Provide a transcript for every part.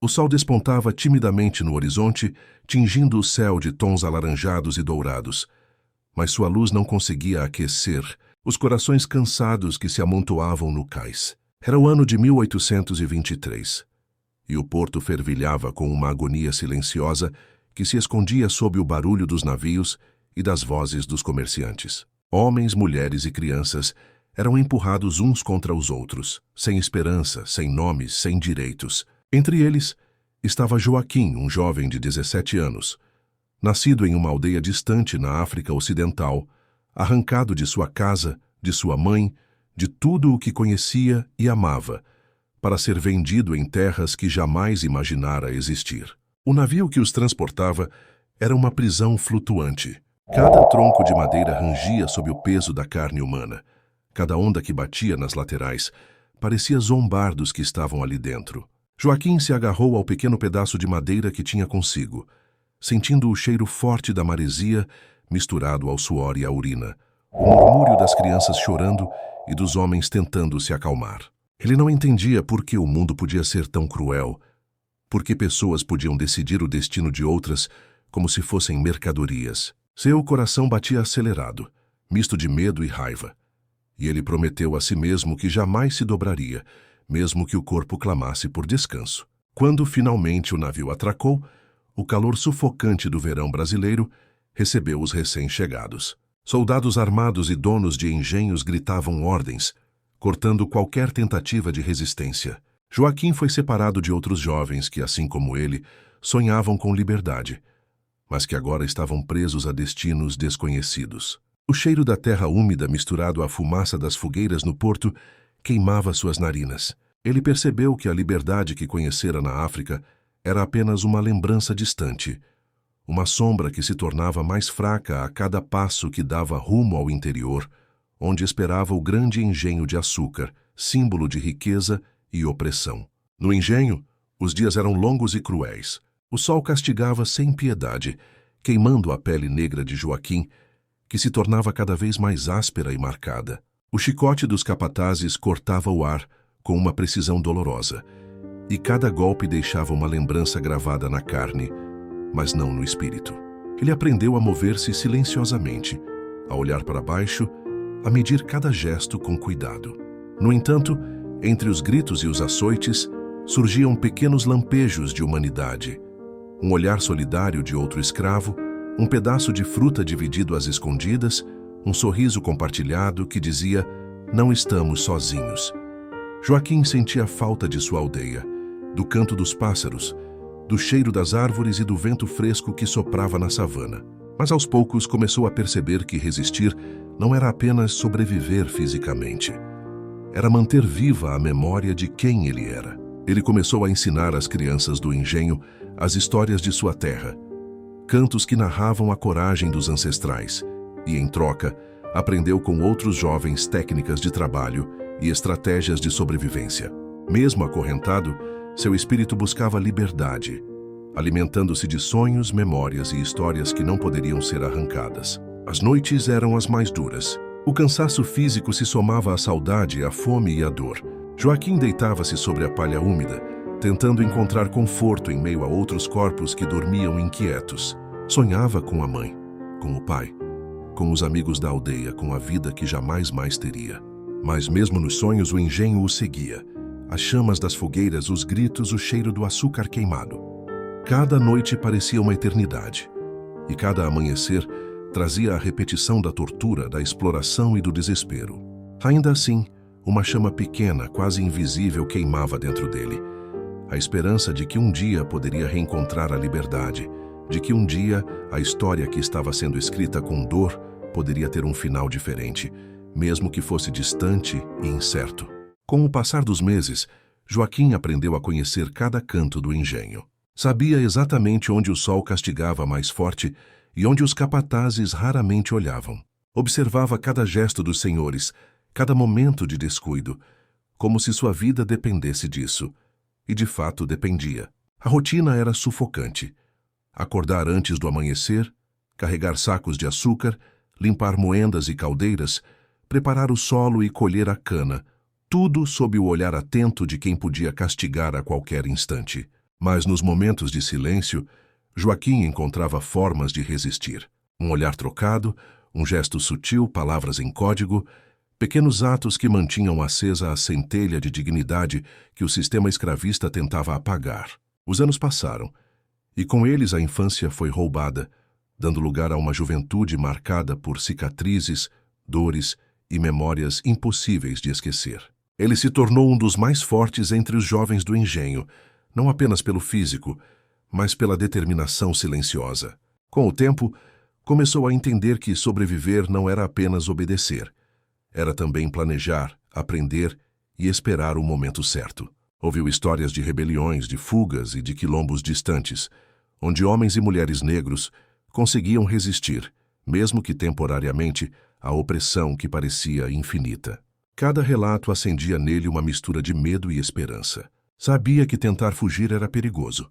O sol despontava timidamente no horizonte, tingindo o céu de tons alaranjados e dourados. Mas sua luz não conseguia aquecer os corações cansados que se amontoavam no cais. Era o ano de 1823, e o porto fervilhava com uma agonia silenciosa que se escondia sob o barulho dos navios e das vozes dos comerciantes. Homens, mulheres e crianças eram empurrados uns contra os outros, sem esperança, sem nomes, sem direitos. Entre eles estava Joaquim, um jovem de 17 anos, nascido em uma aldeia distante na África Ocidental, arrancado de sua casa, de sua mãe, de tudo o que conhecia e amava, para ser vendido em terras que jamais imaginara existir. O navio que os transportava era uma prisão flutuante. Cada tronco de madeira rangia sob o peso da carne humana. Cada onda que batia nas laterais parecia zombar dos que estavam ali dentro. Joaquim se agarrou ao pequeno pedaço de madeira que tinha consigo, sentindo o cheiro forte da maresia misturado ao suor e à urina, o murmúrio das crianças chorando e dos homens tentando se acalmar. Ele não entendia por que o mundo podia ser tão cruel, por que pessoas podiam decidir o destino de outras como se fossem mercadorias. Seu coração batia acelerado, misto de medo e raiva, e ele prometeu a si mesmo que jamais se dobraria, mesmo que o corpo clamasse por descanso. Quando finalmente o navio atracou, o calor sufocante do verão brasileiro recebeu os recém-chegados. Soldados armados e donos de engenhos gritavam ordens, cortando qualquer tentativa de resistência. Joaquim foi separado de outros jovens que, assim como ele, sonhavam com liberdade, mas que agora estavam presos a destinos desconhecidos. O cheiro da terra úmida misturado à fumaça das fogueiras no porto queimava suas narinas. Ele percebeu que a liberdade que conhecera na África era apenas uma lembrança distante, uma sombra que se tornava mais fraca a cada passo que dava rumo ao interior, onde esperava o grande engenho de açúcar, símbolo de riqueza e opressão. No engenho, os dias eram longos e cruéis. O sol castigava sem piedade, queimando a pele negra de Joaquim, que se tornava cada vez mais áspera e marcada. O chicote dos capatazes cortava o ar com uma precisão dolorosa, e cada golpe deixava uma lembrança gravada na carne, mas não no espírito. Ele aprendeu a mover-se silenciosamente, a olhar para baixo, a medir cada gesto com cuidado. No entanto, entre os gritos e os açoites, surgiam pequenos lampejos de humanidade. Um olhar solidário de outro escravo, um pedaço de fruta dividido às escondidas, um sorriso compartilhado que dizia: "Não estamos sozinhos." Joaquim sentia falta de sua aldeia, do canto dos pássaros, do cheiro das árvores e do vento fresco que soprava na savana. Mas aos poucos começou a perceber que resistir não era apenas sobreviver fisicamente. Era manter viva a memória de quem ele era. Ele começou a ensinar às crianças do engenho as histórias de sua terra, cantos que narravam a coragem dos ancestrais, e, em troca, aprendeu com outros jovens técnicas de trabalho e estratégias de sobrevivência. Mesmo acorrentado, seu espírito buscava liberdade, alimentando-se de sonhos, memórias e histórias que não poderiam ser arrancadas. As noites eram as mais duras. O cansaço físico se somava à saudade, à fome e à dor. Joaquim deitava-se sobre a palha úmida, tentando encontrar conforto em meio a outros corpos que dormiam inquietos. Sonhava com a mãe, com o pai, com os amigos da aldeia, com a vida que jamais mais teria. Mas mesmo nos sonhos o engenho o seguia. As chamas das fogueiras, os gritos, o cheiro do açúcar queimado. Cada noite parecia uma eternidade, e cada amanhecer trazia a repetição da tortura, da exploração e do desespero. Ainda assim, uma chama pequena, quase invisível, queimava dentro dele. A esperança de que um dia poderia reencontrar a liberdade, de que um dia a história que estava sendo escrita com dor poderia ter um final diferente, mesmo que fosse distante e incerto. Com o passar dos meses, Joaquim aprendeu a conhecer cada canto do engenho. Sabia exatamente onde o sol castigava mais forte e onde os capatazes raramente olhavam. Observava cada gesto dos senhores, cada momento de descuido, como se sua vida dependesse disso. E de fato dependia. A rotina era sufocante. Acordar antes do amanhecer, carregar sacos de açúcar, limpar moendas e caldeiras, preparar o solo e colher a cana, tudo sob o olhar atento de quem podia castigar a qualquer instante. Mas nos momentos de silêncio, Joaquim encontrava formas de resistir. Um olhar trocado, um gesto sutil, palavras em código, pequenos atos que mantinham acesa a centelha de dignidade que o sistema escravista tentava apagar. Os anos passaram, e com eles a infância foi roubada, dando lugar a uma juventude marcada por cicatrizes, dores e memórias impossíveis de esquecer. Ele se tornou um dos mais fortes entre os jovens do engenho, não apenas pelo físico, mas pela determinação silenciosa. Com o tempo, começou a entender que sobreviver não era apenas obedecer. Era também planejar, aprender e esperar o momento certo. Ouviu histórias de rebeliões, de fugas e de quilombos distantes, onde homens e mulheres negros conseguiam resistir, mesmo que temporariamente, à opressão que parecia infinita. Cada relato acendia nele uma mistura de medo e esperança. Sabia que tentar fugir era perigoso,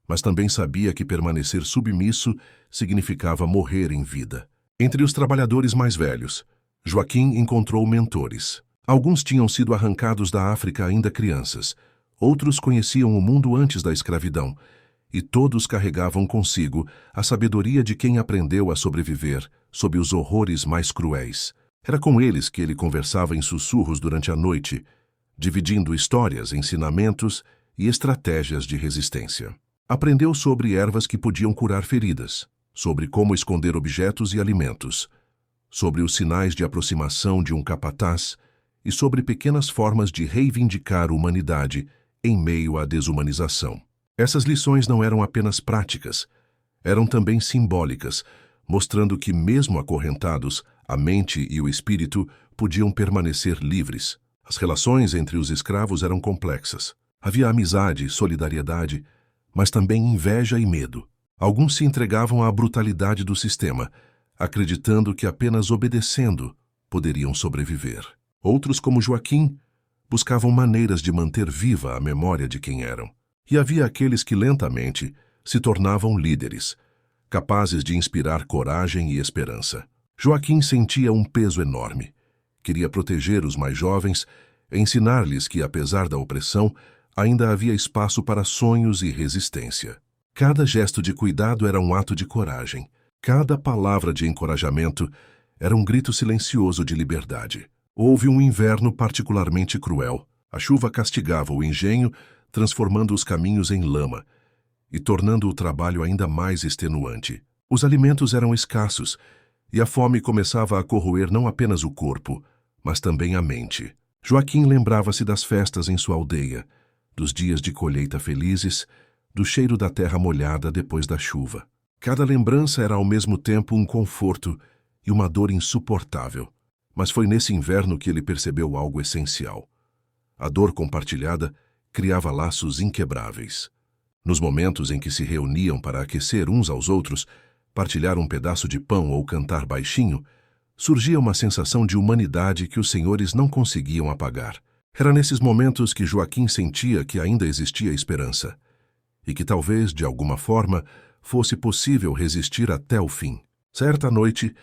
mas também sabia que permanecer submisso significava morrer em vida. Entre os trabalhadores mais velhos, Joaquim encontrou mentores. Alguns tinham sido arrancados da África ainda crianças, outros conheciam o mundo antes da escravidão, e todos carregavam consigo a sabedoria de quem aprendeu a sobreviver sob os horrores mais cruéis. Era com eles que ele conversava em sussurros durante a noite, dividindo histórias, ensinamentos e estratégias de resistência. Aprendeu sobre ervas que podiam curar feridas, sobre como esconder objetos e alimentos, sobre os sinais de aproximação de um capataz e sobre pequenas formas de reivindicar a humanidade em meio à desumanização. Essas lições não eram apenas práticas, eram também simbólicas, mostrando que, mesmo acorrentados, a mente e o espírito podiam permanecer livres. As relações entre os escravos eram complexas. Havia amizade, solidariedade, mas também inveja e medo. Alguns se entregavam à brutalidade do sistema, acreditando que apenas obedecendo poderiam sobreviver. Outros, como Joaquim, buscavam maneiras de manter viva a memória de quem eram. E havia aqueles que lentamente se tornavam líderes, capazes de inspirar coragem e esperança. Joaquim sentia um peso enorme. Queria proteger os mais jovens, ensinar-lhes que, apesar da opressão, ainda havia espaço para sonhos e resistência. Cada gesto de cuidado era um ato de coragem. Cada palavra de encorajamento era um grito silencioso de liberdade. Houve um inverno particularmente cruel. A chuva castigava o engenho, transformando os caminhos em lama e tornando o trabalho ainda mais extenuante. Os alimentos eram escassos e a fome começava a corroer não apenas o corpo, mas também a mente. Joaquim lembrava-se das festas em sua aldeia, dos dias de colheita felizes, do cheiro da terra molhada depois da chuva. Cada lembrança era ao mesmo tempo um conforto e uma dor insuportável. Mas foi nesse inverno que ele percebeu algo essencial. A dor compartilhada criava laços inquebráveis. Nos momentos em que se reuniam para aquecer uns aos outros, partilhar um pedaço de pão ou cantar baixinho, surgia uma sensação de humanidade que os senhores não conseguiam apagar. Era nesses momentos que Joaquim sentia que ainda existia esperança, e que talvez, de alguma forma, fosse possível resistir até o fim. Certa noite,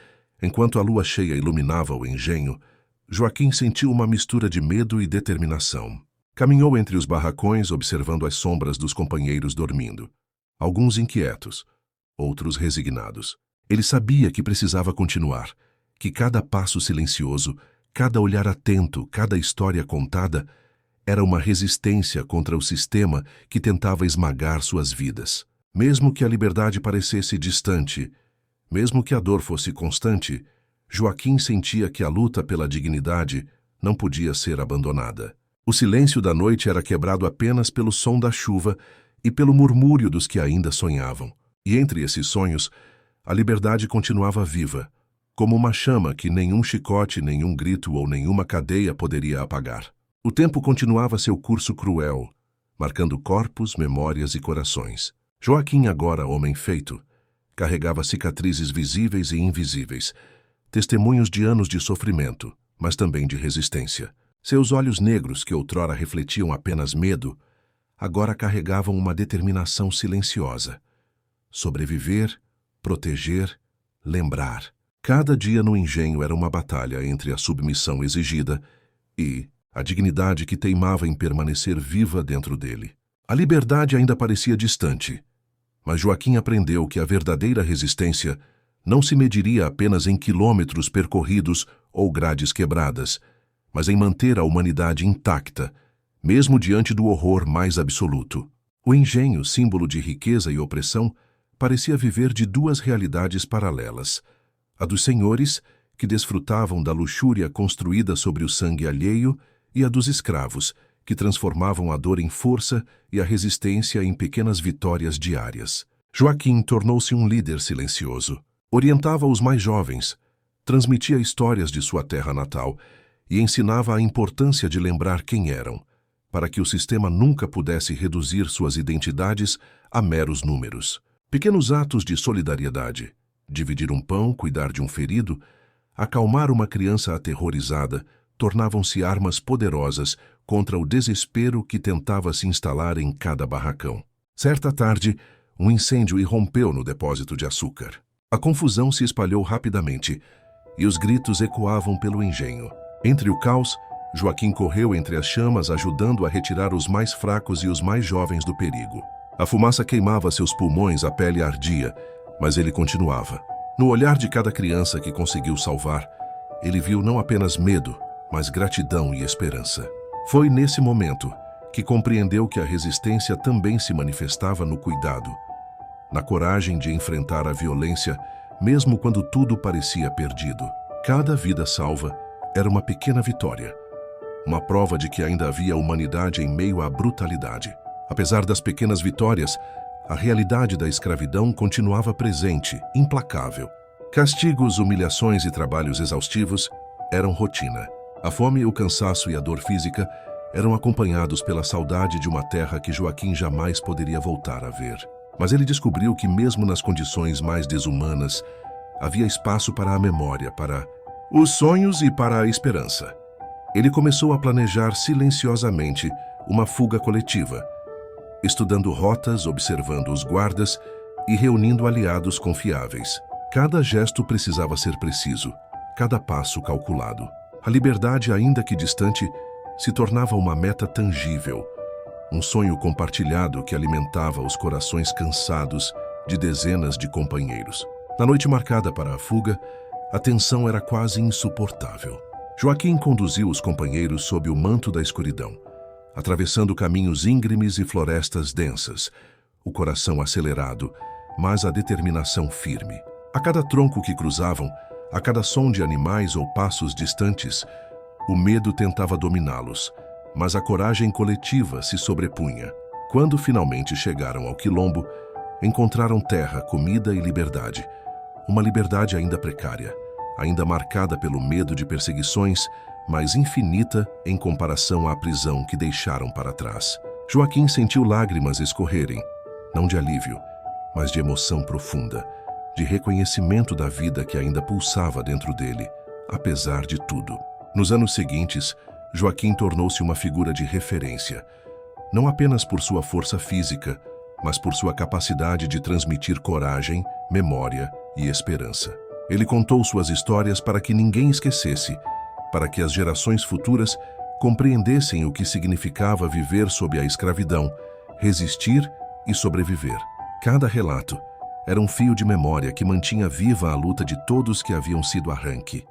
enquanto a lua cheia iluminava o engenho, Joaquim sentiu uma mistura de medo e determinação. Caminhou entre os barracões, observando as sombras dos companheiros dormindo. Alguns inquietos, outros resignados. Ele sabia que precisava continuar, que cada passo silencioso, cada olhar atento, cada história contada, era uma resistência contra o sistema que tentava esmagar suas vidas. Mesmo que a liberdade parecesse distante, mesmo que a dor fosse constante, Joaquim sentia que a luta pela dignidade não podia ser abandonada. O silêncio da noite era quebrado apenas pelo som da chuva e pelo murmúrio dos que ainda sonhavam. E entre esses sonhos, a liberdade continuava viva, como uma chama que nenhum chicote, nenhum grito ou nenhuma cadeia poderia apagar. O tempo continuava seu curso cruel, marcando corpos, memórias e corações. Joaquim, agora homem feito, carregava cicatrizes visíveis e invisíveis, testemunhos de anos de sofrimento, mas também de resistência. Seus olhos negros, que outrora refletiam apenas medo, agora carregavam uma determinação silenciosa. Sobreviver, proteger, lembrar. Cada dia no engenho era uma batalha entre a submissão exigida e a dignidade que teimava em permanecer viva dentro dele. A liberdade ainda parecia distante, mas Joaquim aprendeu que a verdadeira resistência não se mediria apenas em quilômetros percorridos ou grades quebradas, mas em manter a humanidade intacta, mesmo diante do horror mais absoluto. O engenho, símbolo de riqueza e opressão, parecia viver de duas realidades paralelas: a dos senhores, que desfrutavam da luxúria construída sobre o sangue alheio, e a dos escravos, que transformavam a dor em força e a resistência em pequenas vitórias diárias. Joaquim tornou-se um líder silencioso. Orientava os mais jovens, transmitia histórias de sua terra natal e ensinava a importância de lembrar quem eram, para que o sistema nunca pudesse reduzir suas identidades a meros números. Pequenos atos de solidariedade, dividir um pão, cuidar de um ferido, acalmar uma criança aterrorizada, tornavam-se armas poderosas contra o desespero que tentava se instalar em cada barracão. Certa tarde, um incêndio irrompeu no depósito de açúcar. A confusão se espalhou rapidamente e os gritos ecoavam pelo engenho. Entre o caos, Joaquim correu entre as chamas, ajudando a retirar os mais fracos e os mais jovens do perigo. A fumaça queimava seus pulmões, a pele ardia, mas ele continuava. No olhar de cada criança que conseguiu salvar, ele viu não apenas medo, mas gratidão e esperança. Foi nesse momento que compreendeu que a resistência também se manifestava no cuidado, na coragem de enfrentar a violência, mesmo quando tudo parecia perdido. Cada vida salva era uma pequena vitória, uma prova de que ainda havia humanidade em meio à brutalidade. Apesar das pequenas vitórias, a realidade da escravidão continuava presente, implacável. Castigos, humilhações e trabalhos exaustivos eram rotina. A fome, o cansaço e a dor física eram acompanhados pela saudade de uma terra que Joaquim jamais poderia voltar a ver. Mas ele descobriu que mesmo nas condições mais desumanas, havia espaço para a memória, para os sonhos e para a esperança. Ele começou a planejar silenciosamente uma fuga coletiva, estudando rotas, observando os guardas e reunindo aliados confiáveis. Cada gesto precisava ser preciso, cada passo calculado. A liberdade, ainda que distante, se tornava uma meta tangível, um sonho compartilhado que alimentava os corações cansados de dezenas de companheiros. Na noite marcada para a fuga, a tensão era quase insuportável. Joaquim conduziu os companheiros sob o manto da escuridão, atravessando caminhos íngremes e florestas densas, o coração acelerado, mas a determinação firme. A cada tronco que cruzavam, a cada som de animais ou passos distantes, o medo tentava dominá-los, mas a coragem coletiva se sobrepunha. Quando finalmente chegaram ao quilombo, encontraram terra, comida e liberdade. Uma liberdade ainda precária, ainda marcada pelo medo de perseguições, mas infinita em comparação à prisão que deixaram para trás. Joaquim sentiu lágrimas escorrerem, não de alívio, mas de emoção profunda, de reconhecimento da vida que ainda pulsava dentro dele, apesar de tudo. Nos anos seguintes, Joaquim tornou-se uma figura de referência, não apenas por sua força física, mas por sua capacidade de transmitir coragem, memória e esperança. Ele contou suas histórias para que ninguém esquecesse, para que as gerações futuras compreendessem o que significava viver sob a escravidão, resistir e sobreviver. Cada relato era um fio de memória que mantinha viva a luta de todos que haviam sido arranque.